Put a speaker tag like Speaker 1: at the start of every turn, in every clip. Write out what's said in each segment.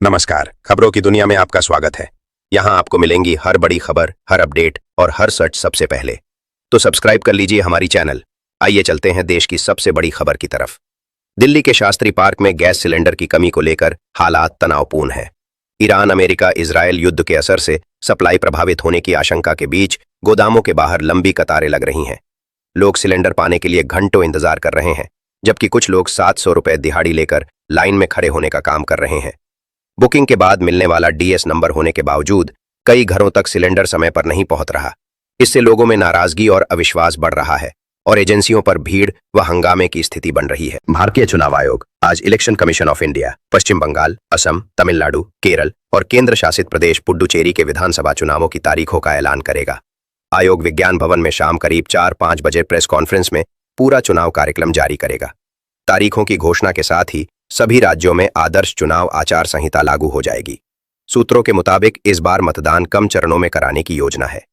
Speaker 1: नमस्कार, खबरों की दुनिया में आपका स्वागत है। यहाँ आपको मिलेंगी हर बड़ी खबर, हर अपडेट और हर सच सबसे पहले। तो सब्सक्राइब कर लीजिए हमारी चैनल। आइए चलते हैं देश की सबसे बड़ी खबर की तरफ। दिल्ली के शास्त्री पार्क में गैस सिलेंडर की कमी को लेकर हालात तनावपूर्ण हैं। ईरान अमेरिका इजरायल युद्ध के असर से सप्लाई प्रभावित होने की आशंका के बीच गोदामों के बाहर लंबी कतारें लग रही हैं। लोग सिलेंडर पाने के लिए घंटों इंतजार कर रहे हैं, जबकि कुछ लोग 700 रुपए दिहाड़ी लेकर लाइन में खड़े होने का काम कर रहे हैं। बुकिंग के बाद मिलने वाला डीएस नंबर होने के बावजूद कई घरों तक सिलेंडर समय पर नहीं पहुंच रहा। इससे लोगों में नाराजगी और अविश्वास बढ़ रहा है और एजेंसियों पर भीड़ व हंगामे की स्थिति बन रही है। भारतीय चुनाव आयोग आज इलेक्शन कमीशन ऑफ इंडिया, पश्चिम बंगाल, असम, तमिलनाडु, केरल और केंद्र शासित प्रदेश पुडुचेरी के विधानसभा चुनावों की तारीखों का ऐलान करेगा। आयोग विज्ञान भवन में शाम करीब 4-5 बजे प्रेस कॉन्फ्रेंस में पूरा चुनाव कार्यक्रम जारी करेगा। तारीखों की घोषणा के साथ ही सभी राज्यों में आदर्श चुनाव आचार संहिता लागू हो जाएगी। सूत्रों के मुताबिक इस बार मतदान कम चरणों में कराने की योजना है।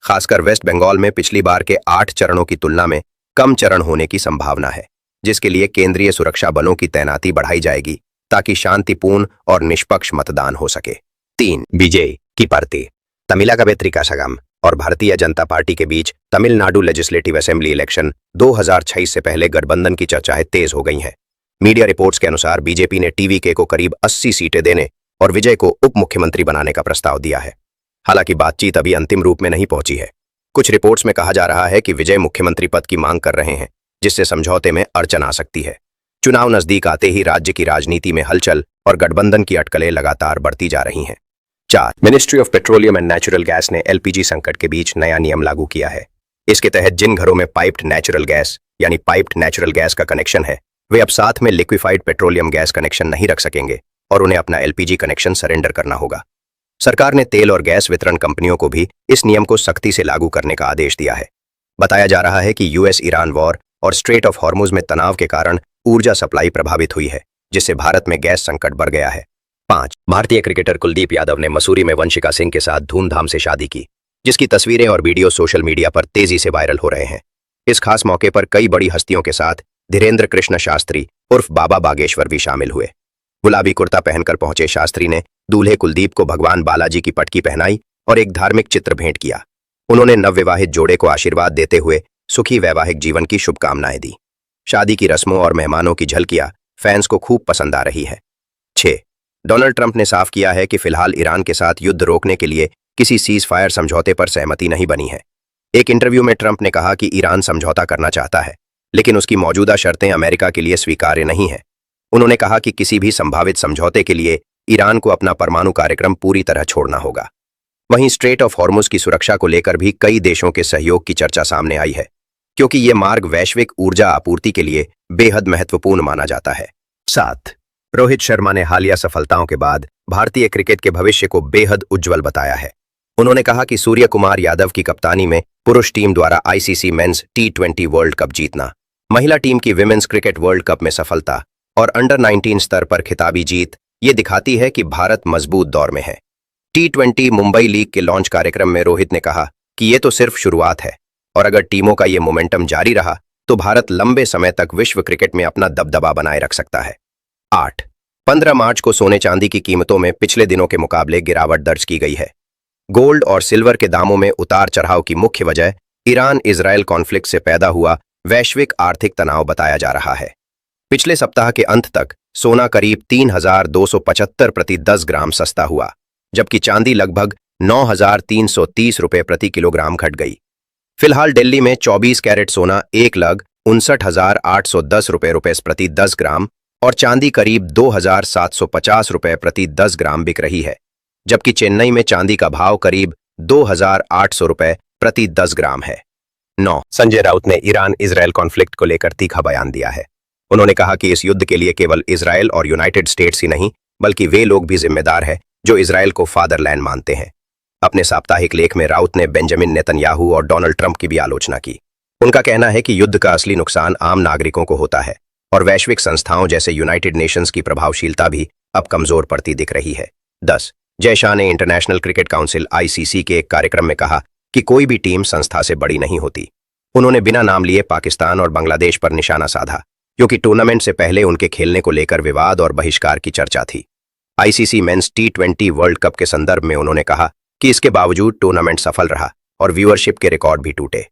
Speaker 1: खासकर वेस्ट बंगाल में पिछली बार के 8 चरणों की तुलना में कम चरण होने की संभावना है, जिसके लिए केंद्रीय सुरक्षा बलों की तैनाती बढ़ाई जाएगी ताकि शांतिपूर्ण और निष्पक्ष मतदान हो सके। 3 बीजेपी की पार्टी तमिलका वेत्रिका सगम और भारतीय जनता पार्टी के बीच तमिलनाडु लेजिस्लेटिव असेंबली इलेक्शन 2026 से पहले गठबंधन की चर्चाएं तेज हो गई हैं। मीडिया रिपोर्ट्स के अनुसार बीजेपी ने टीवीके को करीब 80 सीटें देने और विजय को उप मुख्यमंत्री बनाने का प्रस्ताव दिया है। हालांकि बातचीत अभी अंतिम रूप में नहीं पहुंची है। कुछ रिपोर्ट्स में कहा जा रहा है कि विजय मुख्यमंत्री पद की मांग कर रहे हैं, जिससे समझौते में अड़चन आ सकती है। चुनाव नजदीक आते ही राज्य की राजनीति में हलचल और गठबंधन की अटकलें लगातार बढ़ती जा रही हैं। 4 ministry of petroleum and natural gas ने एलपीजी संकट के बीच नया नियम लागू किया है। इसके तहत जिन घरों में पाइप्ड नेचुरल गैस यानी पाइप्ड नेचुरल गैस का कनेक्शन है, वे अब साथ में लिक्विफाइड पेट्रोलियम गैस कनेक्शन नहीं रख सकेंगे और उन्हें अपना एलपीजी कनेक्शन सरेंडर करना होगा। सरकार ने तेल और गैस वितरण कंपनियों को भी इस नियम को सख्ती से लागू करने का आदेश दिया है। बताया जा रहा है कि यूएस ईरान वॉर और स्ट्रेट ऑफ हॉर्मुज में तनाव के कारण ऊर्जा सप्लाई प्रभावित हुई है, जिससे भारत में गैस संकट बढ़ गया है। 5 भारतीय क्रिकेटर कुलदीप यादव ने मसूरी में वंशिका सिंह के साथ धूमधाम से शादी की, जिसकी तस्वीरें और वीडियो सोशल मीडिया पर तेजी से वायरल हो रहे हैं। इस खास मौके पर कई बड़ी हस्तियों के साथ धीरेन्द्र कृष्ण शास्त्री उर्फ बाबा बागेश्वर भी शामिल हुए। गुलाबी कुर्ता पहनकर पहुंचे शास्त्री ने दूल्हे कुलदीप को भगवान बालाजी की पटकी पहनाई और एक धार्मिक चित्र भेंट किया। उन्होंने नवविवाहित जोड़े को आशीर्वाद देते हुए सुखी वैवाहिक जीवन की शुभकामनाएं दी। शादी की रस्मों और मेहमानों की झलकियां फैंस को खूब पसंद आ रही है। 6 डोनाल्ड ट्रंप ने साफ किया है कि फिलहाल ईरान के साथ युद्ध रोकने के लिए किसी सीज फायर समझौते पर सहमति नहीं बनी है। एक इंटरव्यू में ट्रंप ने कहा कि ईरान समझौता करना चाहता है, लेकिन उसकी मौजूदा शर्तें अमेरिका के लिए स्वीकार्य नहीं हैं। उन्होंने कहा कि किसी भी संभावित समझौते के लिए ईरान को अपना परमाणु कार्यक्रम पूरी तरह छोड़ना होगा। वहीं स्ट्रेट ऑफ हॉर्मुज की सुरक्षा को लेकर भी कई देशों के सहयोग की चर्चा सामने आई है, क्योंकि ये मार्ग वैश्विक ऊर्जा आपूर्ति के लिए बेहद महत्वपूर्ण माना जाता है। 7 रोहित शर्मा ने हालिया सफलताओं के बाद भारतीय क्रिकेट के भविष्य को बेहद उज्जवल बताया है। उन्होंने कहा कि सूर्य कुमार यादव की कप्तानी में पुरुष टीम द्वारा ICC men's T20 world cup जीतना, महिला टीम की विमेंस क्रिकेट वर्ल्ड कप में सफलता और अंडर 19 स्तर पर खिताबी जीत ये दिखाती है कि भारत मजबूत दौर में है। T20 मुंबई लीग के लॉन्च कार्यक्रम में रोहित ने कहा कि ये तो सिर्फ शुरुआत है और अगर टीमों का ये मोमेंटम जारी रहा तो भारत लंबे समय तक विश्व क्रिकेट में अपना दबदबा बनाए रख सकता है। 8 15 मार्च को सोने चांदी की कीमतों में पिछले दिनों के मुकाबले गिरावट दर्ज की गई है। गोल्ड और सिल्वर के दामों में उतार चढ़ाव की मुख्य वजह ईरान इजरायल कॉन्फ्लिक्ट से पैदा हुआ वैश्विक आर्थिक तनाव बताया जा रहा है। पिछले सप्ताह के अंत तक सोना करीब 3,275 प्रति 10 ग्राम सस्ता हुआ, जबकि चांदी लगभग 9,330 रुपये प्रति किलोग्राम घट गई। फिलहाल दिल्ली में 24 कैरेट सोना 1,59,810 रुपये प्रति 10 ग्राम और चांदी करीब 2,750 रुपये प्रति 10 ग्राम बिक रही है, जबकि चेन्नई में चांदी का भाव करीब 2,800 रुपये प्रति 10 ग्राम है। 9 संजय राउत ने ईरान इजरायल कॉन्फ्लिक्ट को लेकर तीखा बयान दिया है। उन्होंने कहा कि इस युद्ध के लिए केवल इजरायल और यूनाइटेड स्टेट्स ही नहीं, बल्कि वे लोग भी जिम्मेदार हैं जो इजरायल को फादरलैंड मानते हैं। अपने साप्ताहिक लेख में राउत ने बेंजामिन नेतन्याहू और डोनाल्ड ट्रंप की भी आलोचना की। उनका कहना है कि युद्ध का असली नुकसान आम नागरिकों को होता है और वैश्विक संस्थाओं जैसे यूनाइटेड नेशंस की प्रभावशीलता भी अब कमजोर पड़ती दिख रही है। 10 जय शाह ने इंटरनेशनल क्रिकेट काउंसिल ICC के एक कार्यक्रम में कहा कि कोई भी टीम संस्था से बड़ी नहीं होती। उन्होंने बिना नाम लिए पाकिस्तान और बांग्लादेश पर निशाना साधा, क्योंकि टूर्नामेंट से पहले उनके खेलने को लेकर विवाद और बहिष्कार की चर्चा थी। ICC men's T20 world cup के संदर्भ में उन्होंने कहा कि इसके बावजूद टूर्नामेंट सफल रहा और व्यूअरशिप के रिकॉर्ड भी टूटे।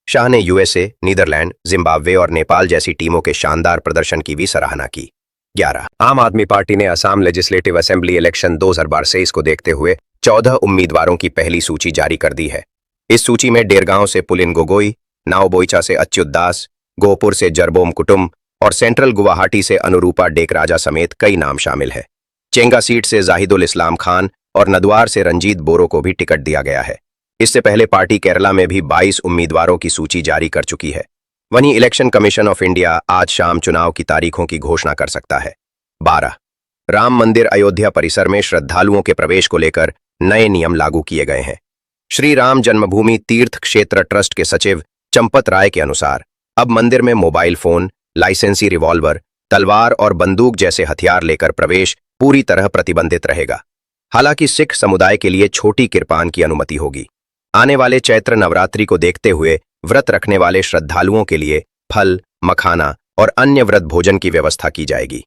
Speaker 1: शाह ने यूएसए, नीदरलैंड, जिम्बाब्वे और नेपाल जैसी टीमों के शानदार प्रदर्शन की भी सराहना की। 11 आम आदमी पार्टी ने असम लेजिस्लेटिव असेंबली इलेक्शन 2022 को देखते हुए 14 उम्मीदवारों की पहली सूची जारी कर दी है। इस सूची में डेरगांव से पुलिन गोगोई, नाओबोईचा से अच्युत दास, गोहपुर से जरबोम कुटुम और सेंट्रल गुवाहाटी से अनुरूपा डेकराजा समेत कई नाम शामिल है। चेंगा सीट से जाहिदुल इस्लाम खान और नदवार से रंजीत बोरो को भी टिकट दिया गया है। इससे पहले पार्टी केरला में भी 22 उम्मीदवारों की सूची जारी कर चुकी है। वहीं इलेक्शन कमीशन ऑफ इंडिया आज शाम चुनाव की तारीखों की घोषणा कर सकता है। 12 राम मंदिर अयोध्या परिसर में श्रद्धालुओं के प्रवेश को लेकर नए नियम लागू किए गए हैं। श्री राम जन्मभूमि तीर्थ क्षेत्र ट्रस्ट के सचिव चंपत राय के अनुसार अब मंदिर में मोबाइल फोन, लाइसेंसी रिवॉल्वर, तलवार और बंदूक जैसे हथियार लेकर प्रवेश पूरी तरह प्रतिबंधित रहेगा। हालांकि सिख समुदाय के लिए छोटी किरपान की अनुमति होगी। आने वाले चैत्र नवरात्रि को देखते हुए व्रत रखने वाले श्रद्धालुओं के लिए फल, मखाना और अन्य व्रत भोजन की व्यवस्था की जाएगी।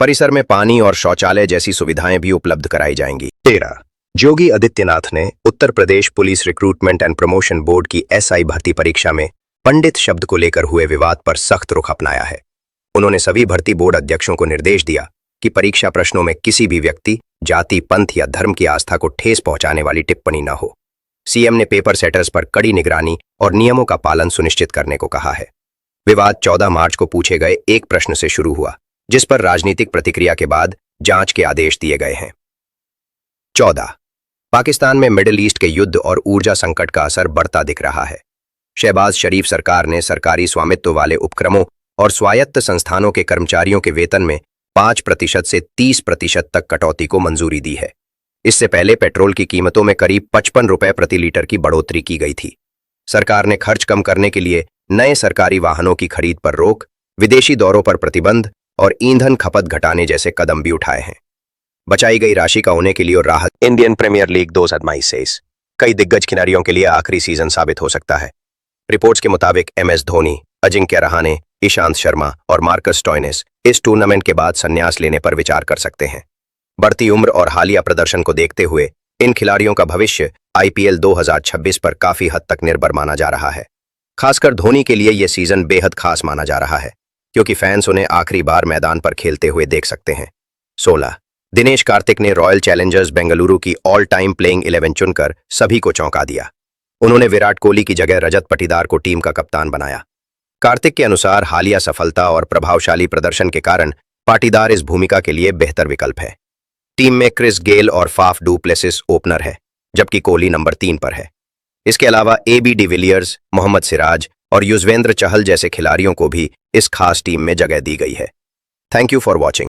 Speaker 1: परिसर में पानी और शौचालय जैसी सुविधाएं भी उपलब्ध कराई जाएंगी। 13 योगी आदित्यनाथ ने Uttar Pradesh police recruitment and promotion board की एसआई भर्ती परीक्षा में पंडित शब्द को लेकर हुए विवाद पर सख्त रुख अपनाया है। उन्होंने सभी भर्ती बोर्ड अध्यक्षों को निर्देश दिया कि परीक्षा प्रश्नों में किसी भी व्यक्ति, जाति, पंथ या धर्म की आस्था को ठेस पहुंचाने वाली टिप्पणी न हो। सीएम ने पेपर सेटर्स पर कड़ी निगरानी और नियमों का पालन सुनिश्चित करने को कहा है। विवाद 14 मार्च को पूछे गए एक प्रश्न से शुरू हुआ, जिस पर राजनीतिक प्रतिक्रिया के बाद जांच के आदेश दिए गए हैं। 14 पाकिस्तान में मिडिल ईस्ट के युद्ध और ऊर्जा संकट का असर बढ़ता दिख रहा है। शहबाज शरीफ सरकार ने सरकारी स्वामित्व वाले उपक्रमों और स्वायत्त संस्थानों के कर्मचारियों के वेतन में 5% से 30% तक कटौती को मंजूरी दी है। इससे पहले पेट्रोल की कीमतों में करीब 55 रुपए प्रति लीटर की बढ़ोतरी की गई थी। सरकार ने खर्च कम करने के लिए नए सरकारी वाहनों की खरीद पर रोक, विदेशी दौरों पर प्रतिबंध और ईंधन खपत घटाने जैसे कदम भी उठाए हैं। बचाई गई राशि का होने के लिए और राहत। इंडियन प्रीमियर लीग 2022 कई दिग्गज खिलाड़ियों के लिए आखिरी सीजन साबित हो सकता है। रिपोर्ट्स के मुताबिक एमएस धोनी, अजिंक्य रहाणे, ईशांत शर्मा और मार्कस स्टोइनिस इस टूर्नामेंट के बाद संन्यास लेने पर विचार कर सकते हैं। बढ़ती उम्र और हालिया प्रदर्शन को देखते हुए इन खिलाड़ियों का भविष्य आईपीएल 2026 पर काफी हद तक निर्भर माना जा रहा है। खासकर धोनी के लिए यह सीजन बेहद खास माना जा रहा है, क्योंकि फैंस उन्हें आखिरी बार मैदान पर खेलते हुए देख सकते हैं। 16 दिनेश कार्तिक ने रॉयल चैलेंजर्स बेंगलुरु की ऑल टाइम प्लेइंग 11 चुनकर सभी को चौंका दिया। उन्होंने विराट कोहली की जगह रजत पाटीदार को टीम का कप्तान बनाया। कार्तिक के अनुसार हालिया सफलता और प्रभावशाली प्रदर्शन के कारण पाटीदार इस भूमिका के लिए बेहतर विकल्प है। टीम में क्रिस गेल और फाफ डू प्लेसिस ओपनर है, जबकि कोहली नंबर 3 पर है। इसके अलावा एबी डिविलियर्स, मोहम्मद सिराज और युजवेंद्र चहल जैसे खिलाड़ियों को भी इस खास टीम में जगह दी गई है। Thank you for watching.